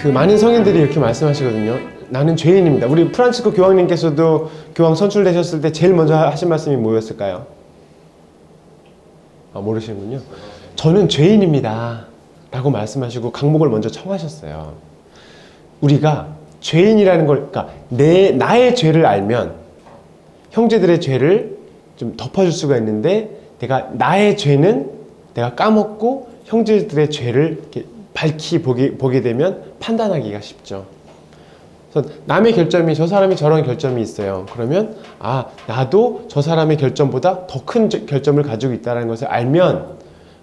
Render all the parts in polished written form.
많은 성인들이 이렇게 말씀하시거든요. 나는 죄인입니다. 우리 프란치스코 교황님께서도 교황 선출되셨을 때 제일 먼저 하신 말씀이 뭐였을까요? 모르시는군요. 저는 죄인입니다 라고 말씀하시고 강목을 먼저 청하셨어요. 우리가 죄인이라는 걸, 그러니까 나의 죄를 알면 형제들의 죄를 좀 덮어줄 수가 있는데, 나의 죄는 내가 까먹고 형제들의 죄를 이렇게 밝히 보게 되면 판단하기가 쉽죠. 그래서 남의 결점이, 저 사람이 저런 결점이 있어요. 그러면 나도 저 사람의 결점보다 더 큰 결점을 가지고 있다는 것을 알면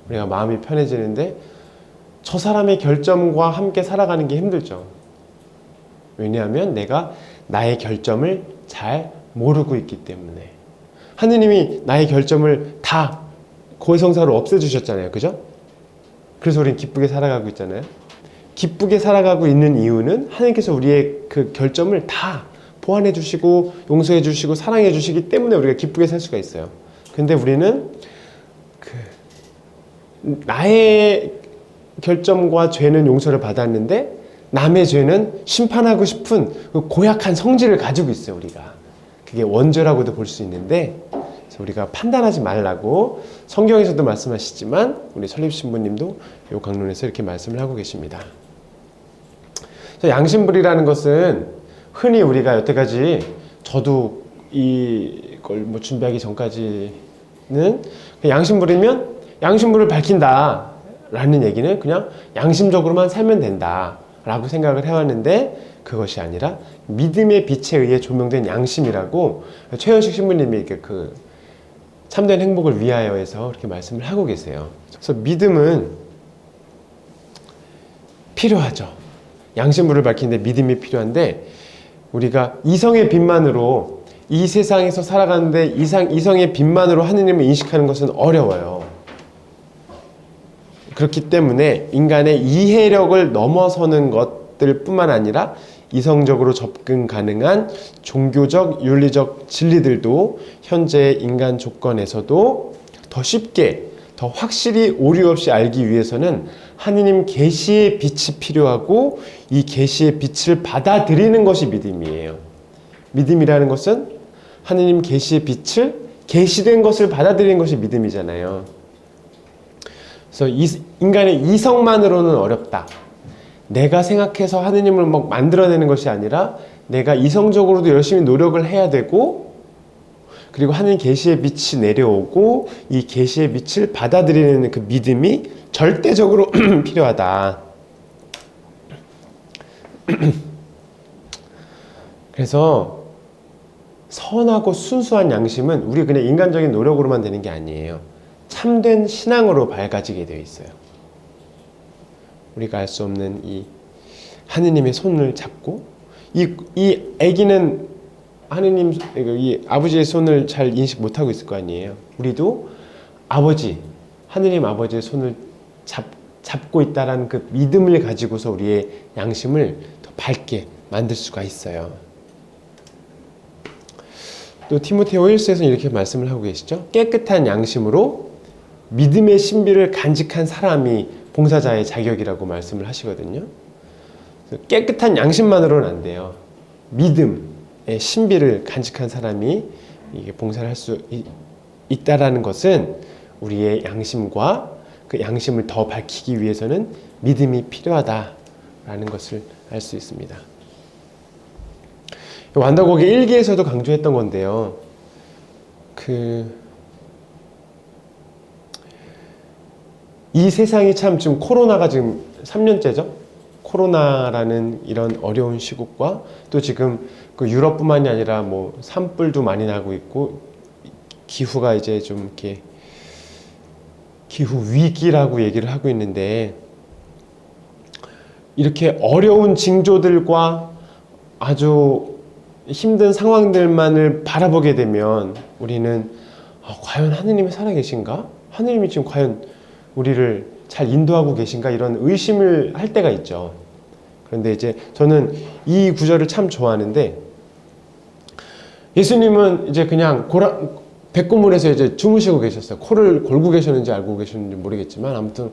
우리가 마음이 편해지는데, 저 사람의 결점과 함께 살아가는 게 힘들죠. 왜냐하면 내가 나의 결점을 잘 모르고 있기 때문에. 하느님이 나의 결점을 다 고해성사로 없애주셨잖아요. 그죠? 그래서 우리는 기쁘게 살아가고 있잖아요. 기쁘게 살아가고 있는 이유는 하나님께서 우리의 그 결점을 다 보완해 주시고 용서해 주시고 사랑해 주시기 때문에 우리가 기쁘게 살 수가 있어요. 근데 우리는 나의 결점과 죄는 용서를 받았는데 남의 죄는 심판하고 싶은 그 고약한 성질을 가지고 있어요. 우리가 그게 원죄라고도 볼 수 있는데, 그래서 우리가 판단하지 말라고 성경에서도 말씀하시지만 우리 설립신부님도 이 강론에서 이렇게 말씀을 하고 계십니다. 양심불이라는 것은 흔히 우리가 여태까지, 저도 이걸 준비하기 전까지는 양심불이면 양심불을 밝힌다 라는 얘기는 그냥 양심적으로만 살면 된다 라고 생각을 해왔는데, 그것이 아니라 믿음의 빛에 의해 조명된 양심이라고 최현식 신부님이 그 참된 행복을 위하여에서 그렇게 말씀을 하고 계세요. 그래서 믿음은 필요하죠. 양심불을 밝히는데 믿음이 필요한데, 우리가 이성의 빛만으로 이 세상에서 살아가는데 이성의 빛만으로 하느님을 인식하는 것은 어려워요. 그렇기 때문에 인간의 이해력을 넘어서는 것들 뿐만 아니라 이성적으로 접근 가능한 종교적, 윤리적 진리들도 현재의 인간 조건에서도 더 쉽게, 더 확실히 오류 없이 알기 위해서는 하느님 계시의 빛이 필요하고, 이 계시의 빛을 받아들이는 것이 믿음이에요. 믿음이라는 것은 하느님 계시의 빛을, 계시된 것을 받아들이는 것이 믿음이잖아요. 그래서 인간의 이성만으로는 어렵다. 내가 생각해서 하느님을 막 만들어내는 것이 아니라 내가 이성적으로도 열심히 노력을 해야 되고, 그리고 하느님 계시의 빛이 내려오고 이 계시의 빛을 받아들이는 그 믿음이 절대적으로 필요하다. 그래서 선하고 순수한 양심은 우리 그냥 인간적인 노력으로만 되는 게 아니에요. 참된 신앙으로 밝아지게 되어 있어요. 우리가 알 수 없는 이 하느님의 손을 잡고, 이 아기는 하느님, 이 아버지의 손을 잘 인식 못하고 있을 거 아니에요. 우리도 하느님 아버지의 손을 잡고 있다라는 그 믿음을 가지고서 우리의 양심을 더 밝게 만들 수가 있어요. 또 티모테오 1서에서는 이렇게 말씀을 하고 계시죠. 깨끗한 양심으로 믿음의 신비를 간직한 사람이 봉사자의 자격이라고 말씀을 하시거든요. 깨끗한 양심만으로는 안 돼요. 믿음의 신비를 간직한 사람이 이게 봉사를 할 수 있다라는 것은 우리의 양심과 그 양심을 더 밝히기 위해서는 믿음이 필요하다라는 것을 알 수 있습니다. 완다곡의 일기에서도 강조했던 건데요. 이 세상이 참 지금 코로나가 지금 3년째죠. 코로나라는 이런 어려운 시국과 또 지금 그 유럽뿐만이 아니라 뭐 산불도 많이 나고 있고, 기후가 이제 좀 이렇게 기후 위기라고 얘기를 하고 있는데, 이렇게 어려운 징조들과 아주 힘든 상황들만을 바라보게 되면 우리는 과연 하느님이 살아계신가? 하느님이 지금 과연 우리를 잘 인도하고 계신가? 이런 의심을 할 때가 있죠. 그런데 이제 저는 이 구절을 참 좋아하는데, 예수님은 이제 그냥 백고문에서 이제 주무시고 계셨어요. 코를 골고 계셨는지 알고 계셨는지 모르겠지만 아무튼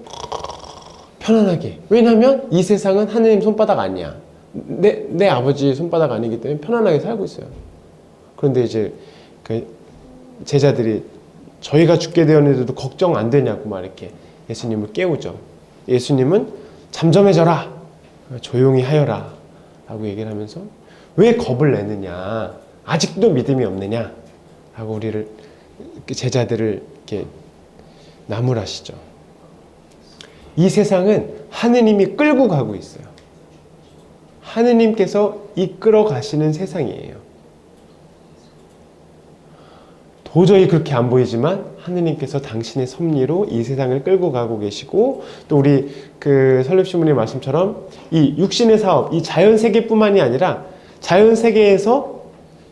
편안하게. 왜냐하면 이 세상은 하느님 손바닥 아니야. 내 아버지 손바닥 아니기 때문에 편안하게 살고 있어요. 그런데 이제 그 제자들이 저희가 죽게 되었는데도 걱정 안 되냐고 막 이렇게 예수님을 깨우죠. 예수님은 잠잠해져라, 조용히 하여라 라고 얘기를 하면서 왜 겁을 내느냐, 아직도 믿음이 없느냐 하고 우리를, 제자들을 이렇게 나무라시죠. 이 세상은 하느님이 끌고 가고 있어요. 하느님께서 이끌어 가시는 세상이에요. 도저히 그렇게 안 보이지만 하느님께서 당신의 섭리로 이 세상을 끌고 가고 계시고, 또 우리 그 설립신부님 말씀처럼 이 육신의 사업, 이 자연세계뿐만이 아니라 자연세계에서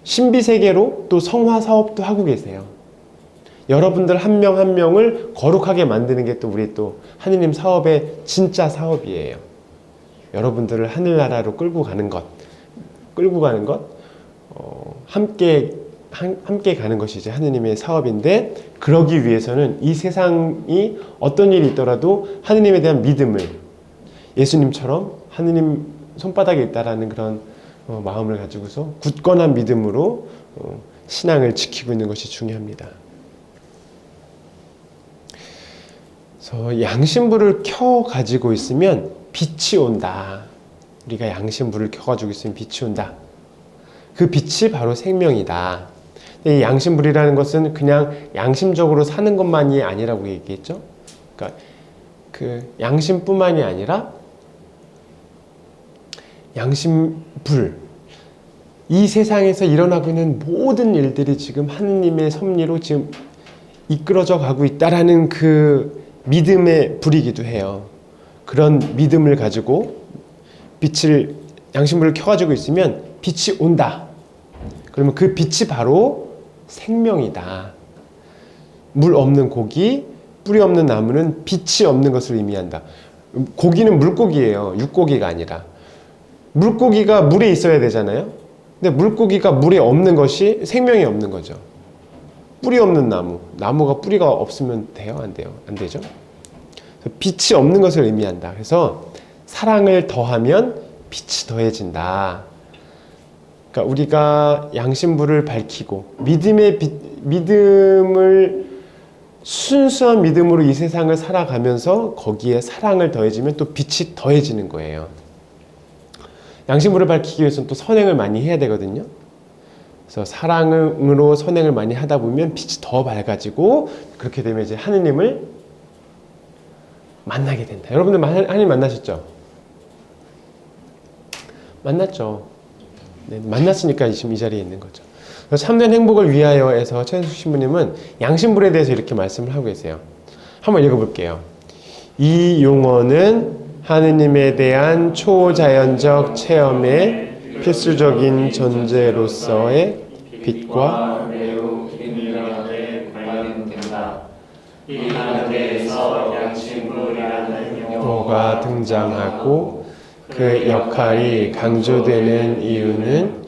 신비세계로 또 성화 사업도 하고 계세요. 여러분들 한 명 한 명을 거룩하게 만드는 게 또 우리 또 하느님 사업의 진짜 사업이에요. 여러분들을 하늘나라로 끌고 가는 것, 함께 가는 것이 이제 하느님의 사업인데, 그러기 위해서는 이 세상이 어떤 일이 있더라도 하느님에 대한 믿음을, 예수님처럼 하느님 손바닥에 있다라는 그런 마음을 가지고서 굳건한 믿음으로 신앙을 지키고 있는 것이 중요합니다. 그래서 양심불을 켜 가지고 있으면 빛이 온다. 우리가 양심불을 켜 가지고 있으면 빛이 온다. 그 빛이 바로 생명이다. 이 양심불이라는 것은 그냥 양심적으로 사는 것만이 아니라고 얘기했죠. 그러니까 그 양심뿐만이 아니라 양심불, 이 세상에서 일어나고 있는 모든 일들이 지금 하느님의 섭리로 지금 이끌어져 가고 있다라는 그 믿음의 불이기도 해요. 그런 믿음을 가지고 양심불을 켜가지고 있으면 빛이 온다. 그러면 그 빛이 바로 생명이다. 물 없는 고기, 뿌리 없는 나무는 빛이 없는 것을 의미한다. 고기는 물고기예요. 육고기가 아니라. 물고기가 물에 있어야 되잖아요. 근데 물고기가 물에 없는 것이 생명이 없는 거죠. 뿌리 없는 나무가 뿌리가 없으면 돼요? 안 돼요? 안 되죠? 빛이 없는 것을 의미한다. 그래서 사랑을 더하면 빛이 더해진다. 그러니까 우리가 양심불을 밝히고 믿음을 순수한 믿음으로 이 세상을 살아가면서 거기에 사랑을 더해지면 또 빛이 더해지는 거예요. 양심불을 밝히기 위해서는 또 선행을 많이 해야 되거든요. 그래서 사랑으로 선행을 많이 하다 보면 빛이 더 밝아지고, 그렇게 되면 이제 하느님을 만나게 된다. 여러분들 하느님 만나셨죠? 만났죠. 네, 만났으니까 지금 이 자리에 있는 거죠. 참된 행복을 위하여에서 최현숙 신부님은 양심불에 대해서 이렇게 말씀을 하고 계세요. 한번 읽어볼게요. 이 용어는 하느님에 대한 초자연적 체험의 필수적인 존재로서의 빛과 매우 긴밀하게 관련된다. 이 단계에서 양심불이라는 용어가 등장하고 그 역할이 강조되는 이유는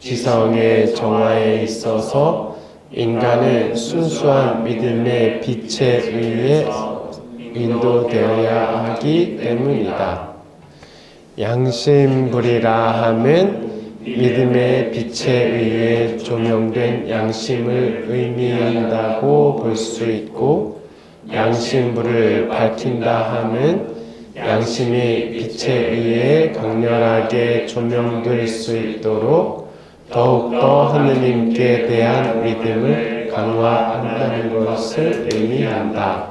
지성의 정화에 있어서 인간을 순수한 믿음의 빛에 의해 인도되어야 하기 때문이다. 양심불이라 함은 믿음의 빛에 의해 조명된 양심을 의미한다고 볼 수 있고, 양심불을 밝힌다 함은 양심이 빛에 의해 강렬하게 조명될 수 있도록 더욱더 하느님께 대한 믿음을 강화한다는 것을 의미한다.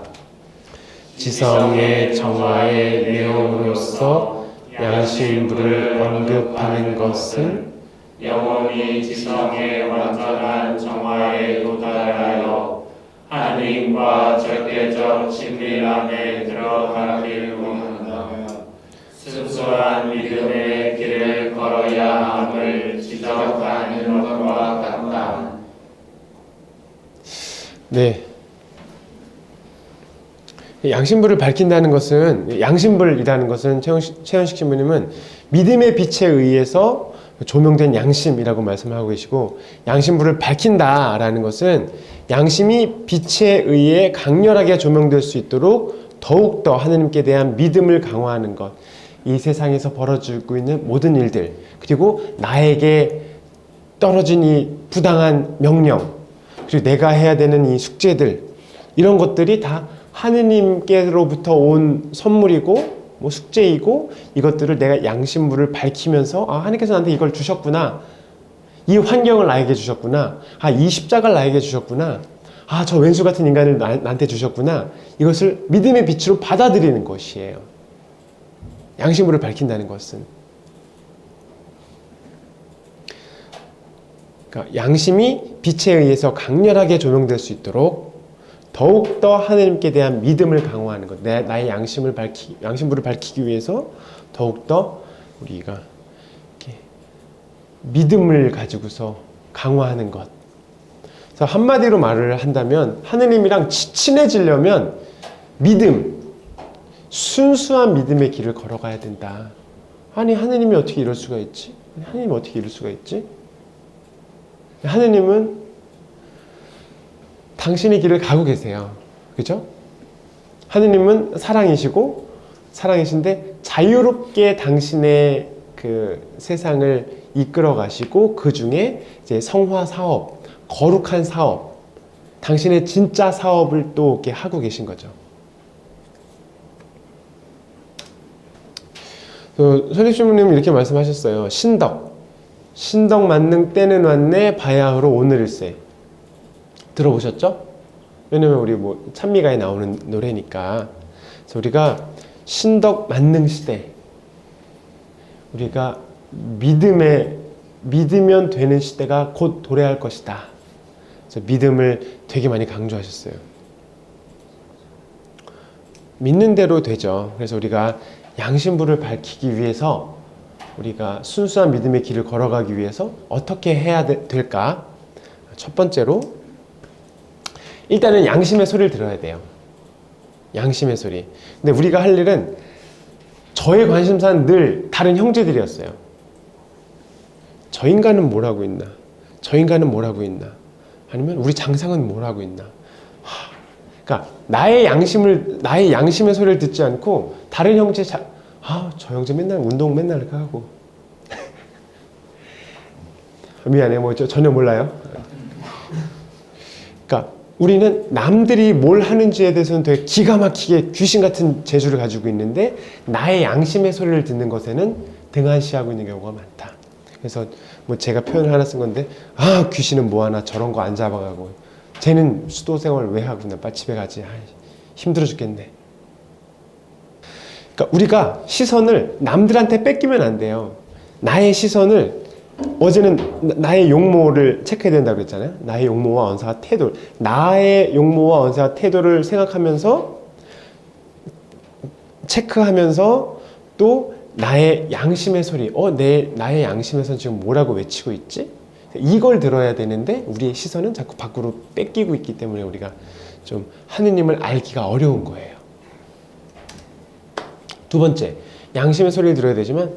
지성의 정화의 내용으로서 양심불을 언급하는 것은 영혼이 지성의 완전한 정화에 도달하여 하느님과 절대적 친밀함에 들어가길 원한다면 순수한 믿음의 길을 걸어야 함을 지적하는 것과 같다. 네. 양심불을 밝힌다는 것은, 양심불이라는 것은 최현식 신부님은 믿음의 빛에 의해서 조명된 양심이라고 말씀하고 계시고, 양심불을 밝힌다라는 것은 양심이 빛에 의해 강렬하게 조명될 수 있도록 더욱더 하느님께 대한 믿음을 강화하는 것, 이 세상에서 벌어지고 있는 모든 일들, 그리고 나에게 떨어진 이 부당한 명령, 그리고 내가 해야 되는 이 숙제들, 이런 것들이 다 하느님께로부터 온 선물이고 뭐 숙제이고, 이것들을 내가 양심물을 밝히면서 하느님께서 나한테 이걸 주셨구나, 이 환경을 나에게 주셨구나, 이 십자가를 나에게 주셨구나, 저 왼수 같은 인간을 나한테 주셨구나, 이것을 믿음의 빛으로 받아들이는 것이에요. 양심물을 밝힌다는 것은. 그러니까 양심이 빛에 의해서 강렬하게 조명될 수 있도록 더욱더 하느님께 대한 믿음을 강화하는 것, 나의 양심물을 밝히기 위해서 더욱더 우리가 이렇게 믿음을 가지고서 강화하는 것. 그래서 한마디로 말을 한다면 하느님이랑 친해지려면 믿음, 순수한 믿음의 길을 걸어가야 된다. 아니, 하느님이 어떻게 이럴 수가 있지? 하느님이 어떻게 이럴 수가 있지? 하느님은 당신의 길을 가고 계세요. 그죠? 하느님은 사랑이신데 자유롭게 당신의 그 세상을 이끌어 가시고, 그 중에 이제 성화 사업, 거룩한 사업, 당신의 진짜 사업을 또 이렇게 하고 계신 거죠. 선생님은 이렇게 말씀하셨어요. 신덕 만능 때는 왔네, 바야흐로 오늘일세. 들어보셨죠? 왜냐면 우리 뭐 찬미가에 나오는 노래니까. 그래서 우리가 신덕 만능 시대, 우리가 믿으면 되는 시대가 곧 도래할 것이다. 그래서 믿음을 되게 많이 강조하셨어요. 믿는 대로 되죠. 그래서 우리가 양심불을 밝히기 위해서, 우리가 순수한 믿음의 길을 걸어가기 위해서 어떻게 해야 될까? 첫 번째로 일단은 양심의 소리를 들어야 돼요. 양심의 소리. 근데 우리가 할 일은, 저의 관심사는 늘 다른 형제들이었어요. 저 인간은 뭘 하고 있나? 저 인간은 뭘 하고 있나? 아니면 우리 장상은 뭘 하고 있나? 그러니까 나의 양심의 소리를 듣지 않고 다른 형제, 저 형제 맨날 운동 맨날 이렇게 하고. 미안해, 전혀 몰라요. 그러니까 우리는 남들이 뭘 하는지에 대해서는 되게 기가 막히게 귀신 같은 재주를 가지고 있는데, 나의 양심의 소리를 듣는 것에는 등한시하고 있는 경우가 많다. 그래서 뭐 제가 표현을 하나 쓴 건데, 귀신은 뭐하나 저런 거 안 잡아가고, 쟤는 수도 생활 왜 하고, 나 빨리 집에 가지, 힘들어 죽겠네. 그러니까 우리가 시선을 남들한테 뺏기면 안 돼요. 나의 시선을, 어제는 나의 용모를 체크해야 된다고 그랬잖아요. 나의 용모와 언사와 태도, 나의 용모와 언사와 태도를 생각하면서, 체크하면서, 또 나의 양심의 소리, 나의 양심에서는 지금 뭐라고 외치고 있지? 이걸 들어야 되는데 우리의 시선은 자꾸 밖으로 뺏기고 있기 때문에 우리가 좀 하느님을 알기가 어려운 거예요. 두 번째, 양심의 소리를 들어야 되지만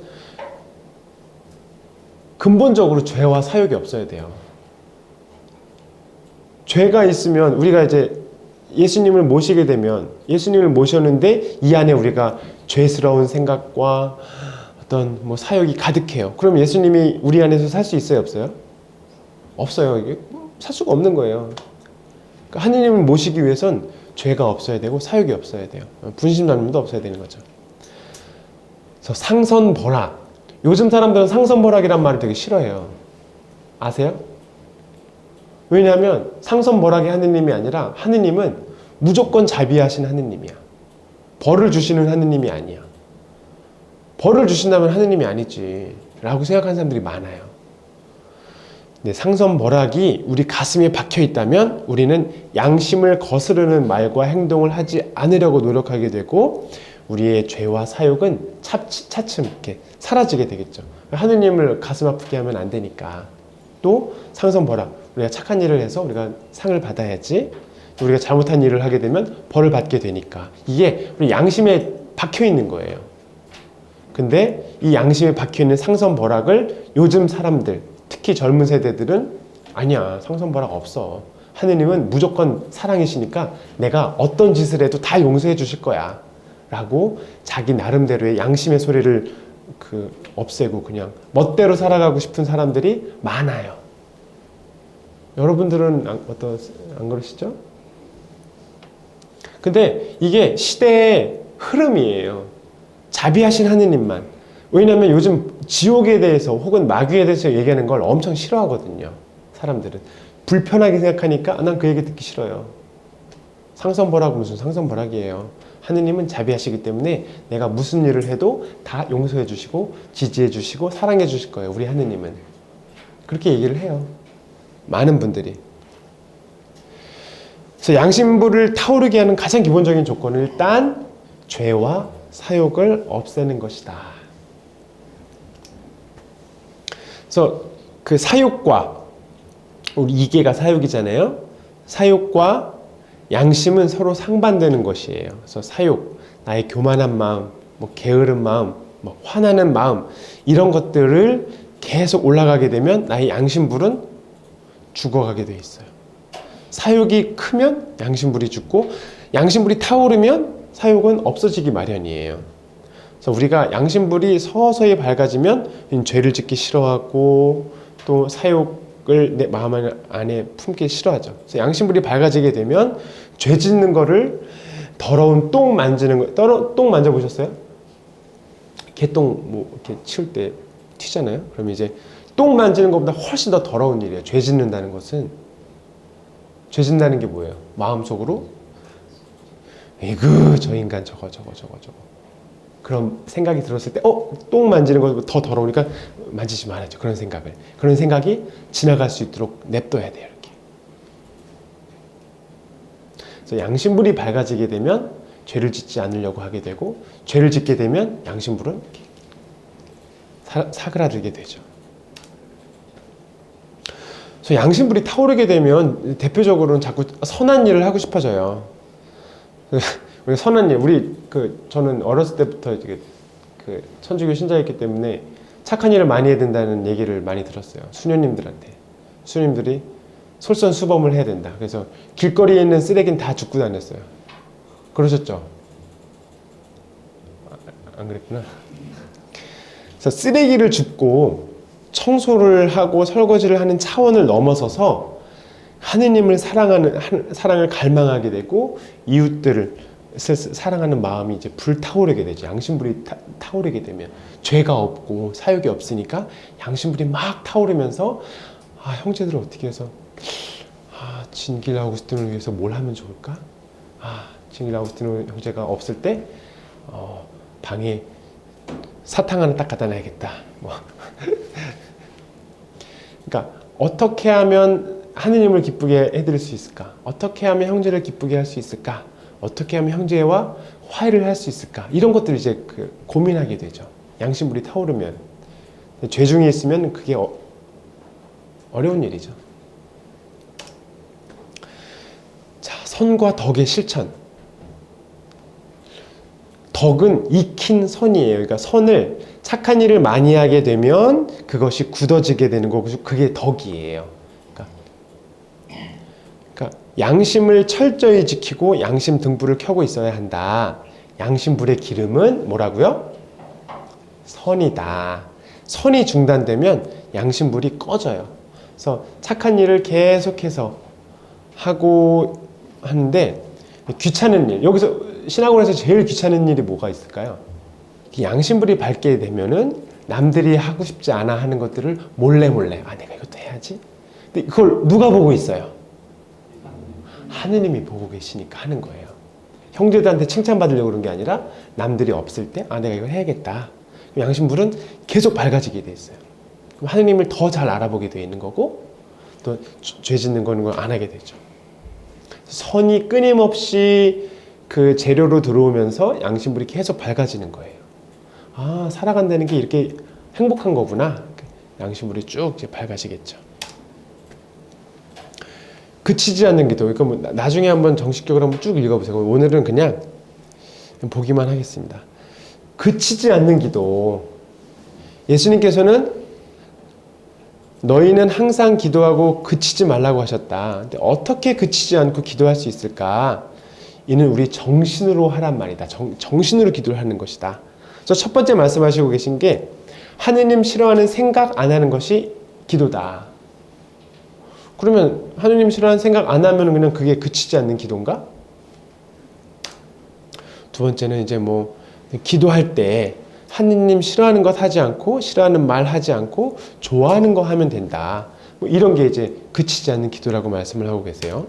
근본적으로 죄와 사욕이 없어야 돼요. 죄가 있으면, 우리가 이제 예수님을 모시게 되면, 예수님을 모셨는데 이 안에 우리가 죄스러운 생각과 어떤 뭐 사욕이 가득해요. 그럼 예수님이 우리 안에서 살 수 있어요, 없어요? 없어요. 이게 살 수가 없는 거예요. 그러니까 하느님을 모시기 위해선 죄가 없어야 되고 사욕이 없어야 돼요. 분심남림도 없어야 되는 거죠. 그래서 상선벌악. 요즘 사람들은 상선벌악이란 말을 되게 싫어해요. 아세요? 왜냐하면 상선벌악의 하느님이 아니라, 하느님은 무조건 자비하신 하느님이야. 벌을 주시는 하느님이 아니야. 벌을 주신다면 하느님이 아니지 라고 생각하는 사람들이 많아요. 근데 상선벌악이 우리 가슴에 박혀 있다면 우리는 양심을 거스르는 말과 행동을 하지 않으려고 노력하게 되고, 우리의 죄와 사욕은 차츰 이렇게 사라지게 되겠죠. 하느님을 가슴 아프게 하면 안 되니까. 또 상선벌악, 우리가 착한 일을 해서 우리가 상을 받아야지, 우리가 잘못한 일을 하게 되면 벌을 받게 되니까. 이게 우리 양심에 박혀 있는 거예요. 근데 이 양심에 박혀 있는 상선벌악을 요즘 사람들, 특히 젊은 세대들은 아니야, 상선벌악 없어, 하느님은 무조건 사랑이시니까 내가 어떤 짓을 해도 다 용서해 주실 거야 라고 자기 나름대로의 양심의 소리를 없애고 그냥 멋대로 살아가고 싶은 사람들이 많아요. 여러분들은 안 그러시죠? 근데 이게 시대의 흐름이에요. 자비하신 하느님만. 왜냐하면 요즘 지옥에 대해서 혹은 마귀에 대해서 얘기하는 걸 엄청 싫어하거든요. 사람들은. 불편하게 생각하니까 난 그 얘기 듣기 싫어요. 상선벌악 무슨 상선벌악이에요. 하느님은 자비하시기 때문에 내가 무슨 일을 해도 다 용서해 주시고 지지해 주시고 사랑해 주실 거예요. 우리 하느님은. 그렇게 얘기를 해요. 많은 분들이. 그래서 양심불을 타오르게 하는 가장 기본적인 조건은 일단 죄와 사욕을 없애는 것이다. 그래서 그 사욕과 우리 이계가 사욕이잖아요. 사욕과 양심은 서로 상반되는 것이에요. 그래서 사욕, 나의 교만한 마음, 게으른 마음, 화나는 마음 이런 것들을 계속 올라가게 되면 나의 양심불은 죽어가게 돼 있어요. 사욕이 크면 양심불이 죽고 양심불이 타오르면 사욕은 없어지기 마련이에요. 그래서 우리가 양심불이 서서히 밝아지면 죄를 짓기 싫어하고 또 사욕을 내 마음 안에 품기 싫어하죠. 그래서 양심불이 밝아지게 되면 죄 짓는 거를 더러운 똥 만지는 거, 똥 만져보셨어요? 개똥 이렇게 치울 때 튀잖아요. 그럼 이제 똥 만지는 것보다 훨씬 더 더러운 일이에요. 죄 짓는다는 것은. 죄 짓는다는 게 뭐예요? 마음속으로 에이그 저 인간 저거 그런 생각이 들었을 때 똥 만지는 것보다 더 더러우니까 만지지 말아야죠. 그런 생각이 지나갈 수 있도록 냅둬야 돼요. 이렇게. 그래서 양심불이 밝아지게 되면 죄를 짓지 않으려고 하게 되고 죄를 짓게 되면 양심불은 사그라들게 되죠. 그래서 양심불이 타오르게 되면 대표적으로는 자꾸 선한 일을 하고 싶어져요. 우리 선한 일, 저는 어렸을 때부터 천주교 신자였기 때문에 착한 일을 많이 해야 된다는 얘기를 많이 들었어요. 수녀님들한테. 수녀님들이 솔선수범을 해야 된다. 그래서 길거리에 있는 쓰레기는 다 줍고 다녔어요. 그러셨죠? 안 그랬구나. 그래서 쓰레기를 줍고 청소를 하고 설거지를 하는 차원을 넘어서서 하느님을 사랑을 갈망하게 되고 이웃들을 사랑하는 마음이 이제 불타오르게 되죠. 양심불이 타오르게 되면 죄가 없고 사욕이 없으니까 양심불이 막 타오르면서 형제들을 어떻게 해서 진길 아우구스틴을 위해서 뭘 하면 좋을까? 진길 아우구스틴 형제가 없을 때 방에 사탕 하나 딱 갖다 놔야겠다. 그러니까 어떻게 하면 하느님을 기쁘게 해드릴 수 있을까? 어떻게 하면 형제를 기쁘게 할 수 있을까? 어떻게 하면 형제와 화해를 할 수 있을까? 이런 것들을 이제 고민하게 되죠. 양심불이 타오르면. 죄 중에 있으면 그게 어려운 일이죠. 자, 선과 덕의 실천. 덕은 익힌 선이에요. 그러니까 선을 착한 일을 많이 하게 되면 그것이 굳어지게 되는 거고 그게 덕이에요. 그러니까 양심을 철저히 지키고 양심 등불을 켜고 있어야 한다. 양심불의 기름은 뭐라고요? 선이다. 선이 중단되면 양심불이 꺼져요. 그래서 착한 일을 계속해서 하고 하는데 귀찮은 일, 여기서 신학원에서 제일 귀찮은 일이 뭐가 있을까요? 양심불이 밝게 되면은 남들이 하고 싶지 않아 하는 것들을 몰래 내가 이것도 해야지. 근데 그걸 누가 보고 있어요? 하느님이 보고 계시니까 하는 거예요. 형제들한테 칭찬받으려고 그런 게 아니라 남들이 없을 때 내가 이걸 해야겠다. 양심불은 계속 밝아지게 돼 있어요. 그럼 하느님을 더 잘 알아보게 돼 있는 거고 또 죄 짓는 거는 걸 안 하게 되죠. 선이 끊임없이 그 재료로 들어오면서 양심불이 계속 밝아지는 거예요. 살아간다는 게 이렇게 행복한 거구나. 양심불이 쭉 이제 밝아지겠죠. 그치지 않는 기도. 그러니까 나중에 한번 정식적으로 한번 쭉 읽어보세요. 오늘은 그냥 보기만 하겠습니다. 그치지 않는 기도. 예수님께서는 너희는 항상 기도하고 그치지 말라고 하셨다. 근데 어떻게 그치지 않고 기도할 수 있을까? 이는 우리 정신으로 하란 말이다. 정신으로 기도를 하는 것이다. 그래서 첫 번째 말씀하시고 계신 게 하느님 싫어하는 생각 안 하는 것이 기도다. 그러면 하느님 싫어하는 생각 안 하면 그냥 그게 그치지 않는 기도인가? 두 번째는 이제 뭐 기도할 때 하느님 싫어하는 것 하지 않고 싫어하는 말 하지 않고 좋아하는 거 하면 된다. 뭐 이런 게 이제 그치지 않는 기도라고 말씀을 하고 계세요.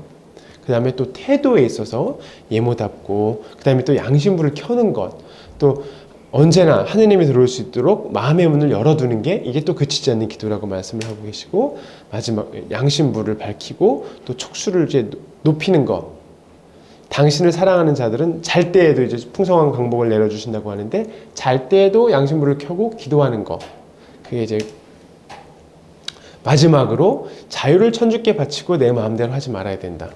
그 다음에 또 태도에 있어서 예모답고, 그 다음에 또 양심불을 켜는 것, 또 언제나 하느님이 들어올 수 있도록 마음의 문을 열어두는 게 이게 또 그치지 않는 기도라고 말씀을 하고 계시고, 마지막 양심불을 밝히고 또 촉수를 이제 높이는 것. 당신을 사랑하는 자들은 잘 때에도 이제 풍성한 강복을 내려주신다고 하는데, 잘 때에도 양심불을 켜고 기도하는 것. 그게 이제 마지막으로 자유를 천주께 바치고 내 마음대로 하지 말아야 된다.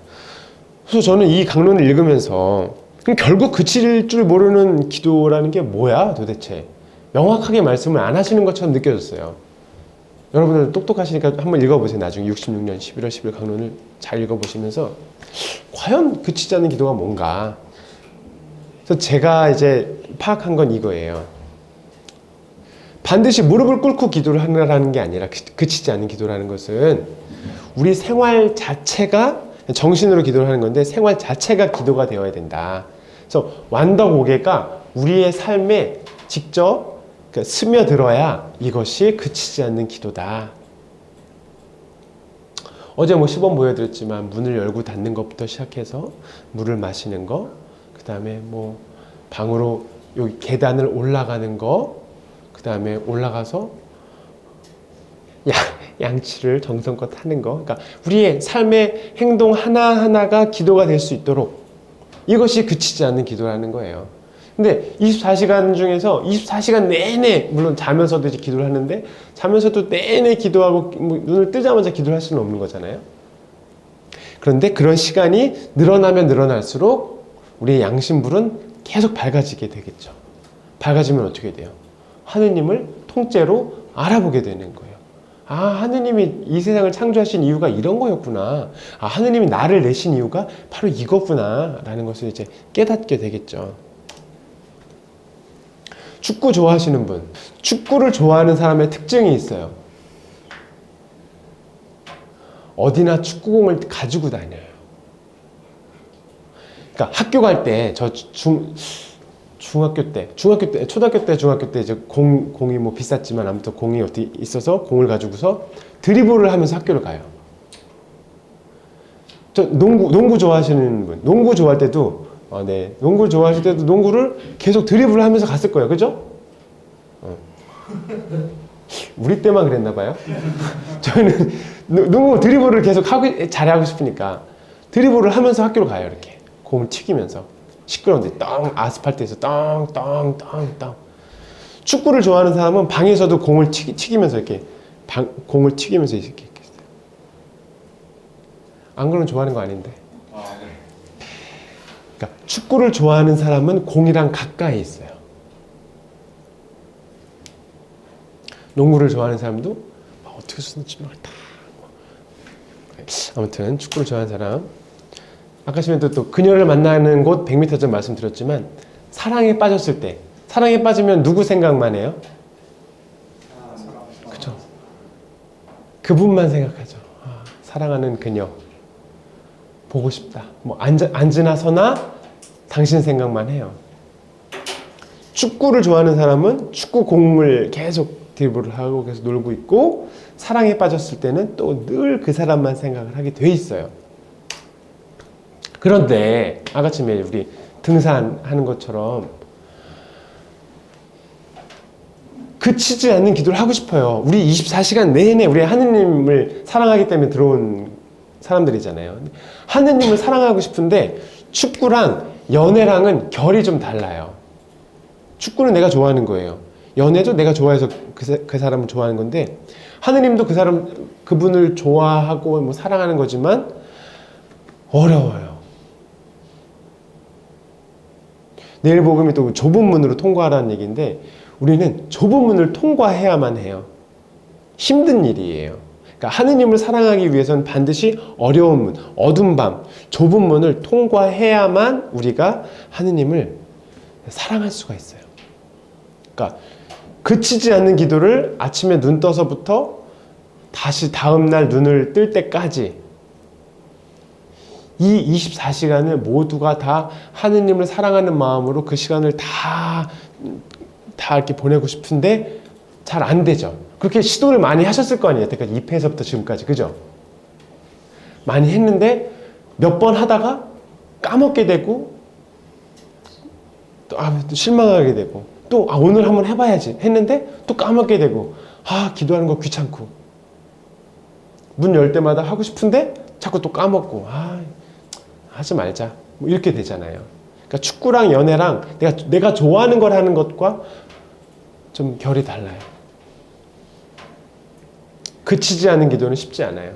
그래서 저는 이 강론을 읽으면서 그럼 결국 그칠 줄 모르는 기도라는 게 뭐야 도대체? 명확하게 말씀을 안 하시는 것처럼 느껴졌어요. 여러분들 똑똑하시니까 한번 읽어보세요. 나중에 66년 11월 10일 강론을 잘 읽어보시면서 과연 그치지 않는 기도가 뭔가. 그래서 제가 이제 파악한 건 이거예요. 반드시 무릎을 꿇고 기도를 하라는 게 아니라 그치지 않는 기도라는 것은 우리 생활 자체가 정신으로 기도를 하는 건데 생활 자체가 기도가 되어야 된다. 그래서 완더고개가 우리의 삶에 직접 스며들어야 이것이 그치지 않는 기도다. 어제 뭐 시범 보여드렸지만 문을 열고 닫는 것부터 시작해서 물을 마시는 거, 그 다음에 뭐 방으로 여기 계단을 올라가는 거, 그 다음에 올라가서 양치를 정성껏 하는 거. 그러니까 우리의 삶의 행동 하나하나가 기도가 될 수 있도록 이것이 그치지 않는 기도라는 거예요. 근데 24시간 중에서 24시간 내내, 물론 자면서도 이제 기도를 하는데 자면서도 내내 기도하고 뭐 눈을 뜨자마자 기도를 할 수는 없는 거잖아요. 그런데 그런 시간이 늘어나면 늘어날수록 우리의 양심불은 계속 밝아지게 되겠죠. 밝아지면 어떻게 돼요? 하느님을 통째로 알아보게 되는 거예요. 아, 하느님이 이 세상을 창조하신 이유가 이런 거였구나. 아, 하느님이 나를 내신 이유가 바로 이거구나. 라는 것을 이제 깨닫게 되겠죠. 축구 좋아하시는 분. 축구를 좋아하는 사람의 특징이 있어요. 어디나 축구공을 가지고 다녀요. 그러니까 학교 갈 때, 초등학교 때, 중학교 때 이제 공이 뭐 비쌌지만 아무튼 공이 어디 있어서 공을 가지고서 드리블을 하면서 학교를 가요. 저 농구 좋아하시는 분, 농구 좋아할 때도, 농구 좋아하실 때도 농구를 계속 드리블을 하면서 갔을 거예요. 그죠? 우리 때만 그랬나 봐요. 저희는 농구 드리블을 계속 잘하고 싶으니까 드리블을 하면서 학교로 가요. 이렇게 공을 튀기면서. 시끄러운데 아스팔트에서 땅. 축구를 좋아하는 사람은 방에서도 공을 튀기면서 이렇게 공을 튀기면서 이렇게 있어요. 안 그러면 좋아하는 거 아닌데. 그러니까 축구를 좋아하는 사람은 공이랑 가까이 있어요. 농구를 좋아하는 사람도 어떻게 쏘는지 모르겠다. 아무튼 축구를 좋아하는 사람. 아까 시간에 또 그녀를 만나는 곳 100m 전 말씀드렸지만 사랑에 빠졌을 때, 사랑에 빠지면 누구 생각만 해요? 그쵸? 그분만 생각하죠. 아, 사랑하는 그녀 보고 싶다. 뭐 앉으나 서나 당신 생각만 해요. 축구를 좋아하는 사람은 축구 공을 계속 드리블을 하고 계속 놀고 있고, 사랑에 빠졌을 때는 또 늘 그 사람만 생각을 하게 돼 있어요. 그런데 아까쯤에 우리 등산하는 것처럼 그치지 않는 기도를 하고 싶어요. 우리 24시간 내내 우리 하느님을 사랑하기 때문에 들어온 사람들이잖아요. 하느님을 사랑하고 싶은데 축구랑 연애랑은 결이 좀 달라요. 축구는 내가 좋아하는 거예요. 연애도 내가 좋아해서 그 사람을 좋아하는 건데, 하느님도 그분을 좋아하고 뭐 사랑하는 거지만 어려워요. 내일 복음이 또 좁은 문으로 통과하라는 얘기인데, 우리는 좁은 문을 통과해야만 해요. 힘든 일이에요. 그러니까 하느님을 사랑하기 위해서는 반드시 어려운 문, 어두운 밤, 좁은 문을 통과해야만 우리가 하느님을 사랑할 수가 있어요. 그러니까 그치지 않는 기도를 아침에 눈 떠서부터 다시 다음날 눈을 뜰 때까지 이 24시간을 모두가 다 하느님을 사랑하는 마음으로 그 시간을 다 이렇게 보내고 싶은데 잘 안 되죠. 그렇게 시도를 많이 하셨을 거 아니에요. 여태까지 2패에서부터 지금까지. 그죠? 많이 했는데 몇 번 하다가 까먹게 되고 또 실망하게 되고 또 오늘 한번 해봐야지 했는데 또 까먹게 되고 기도하는 거 귀찮고 문 열 때마다 하고 싶은데 자꾸 또 까먹고 하지 말자 뭐 이렇게 되잖아요. 그러니까 축구랑 연애랑 내가 좋아하는 걸 하는 것과 좀 결이 달라요. 그치지 않은 기도는 쉽지 않아요.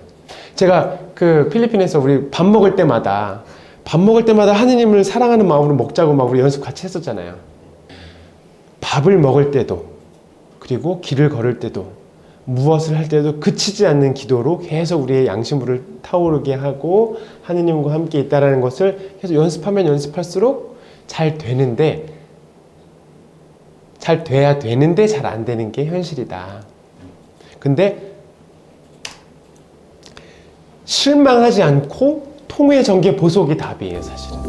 제가 그 필리핀에서 우리 밥 먹을 때마다 하느님을 사랑하는 마음으로 먹자고 막 우리 연습 같이 했었잖아요. 밥을 먹을 때도 그리고 길을 걸을 때도 무엇을 할 때도 그치지 않는 기도로 계속 우리의 양심물을 타오르게 하고 하느님과 함께 있다라는 것을 계속 연습하면 연습할수록 잘 되는데 잘 돼야 되는데 잘 안 되는 게 현실이다. 근데 실망하지 않고 통회 정계 보속이 답이에요, 사실은.